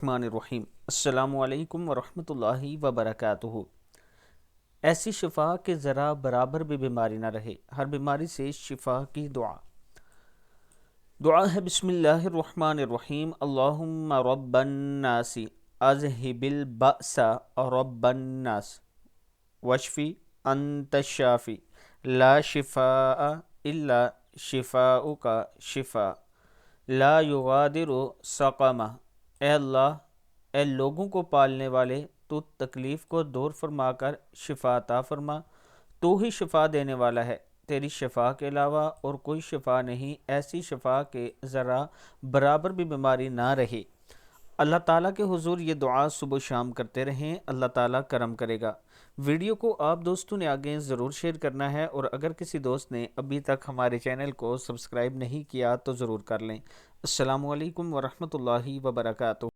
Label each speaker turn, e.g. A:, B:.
A: रहमानिर्रहीम। अस्सलामु अलैकुम वरहमतुल्लाहि वबरकातुहू। ऐसी शिफा के ज़रा बराबर भी बीमारी ना रहे, हर बीमारी से शिफा की दुआ। दुआ है बिस्मिल्लाहिर्रहमानिर्रहीम। अल्लाहुम्मा रब्बन नासी अज़हिबिल बअसा रब्बन नास वशफी अंत शाफी ला शिफा इल्ला शिफाउका शिफा ला युगादिरु सक़मा। ए अल्लाह, ए लोगों को पालने वाले, तू तकलीफ़ को दूर फरमाकर शिफा अता फरमा। तू ही शिफा देने वाला है, तेरी शिफा के अलावा और कोई शिफा नहीं। ऐसी शिफा के ज़रा बराबर भी बीमारी ना रहे। अल्लाह ताला के हुजूर ये दुआ सुबह शाम करते रहें, अल्लाह ताला करम करेगा। वीडियो को आप दोस्तों ने आगे ज़रूर शेयर करना है, और अगर किसी दोस्त ने अभी तक हमारे चैनल को सब्सक्राइब नहीं किया तो ज़रूर कर लें। अस्सलामु अलैकुम वरहमतुल्लाहि वबरकातुहू।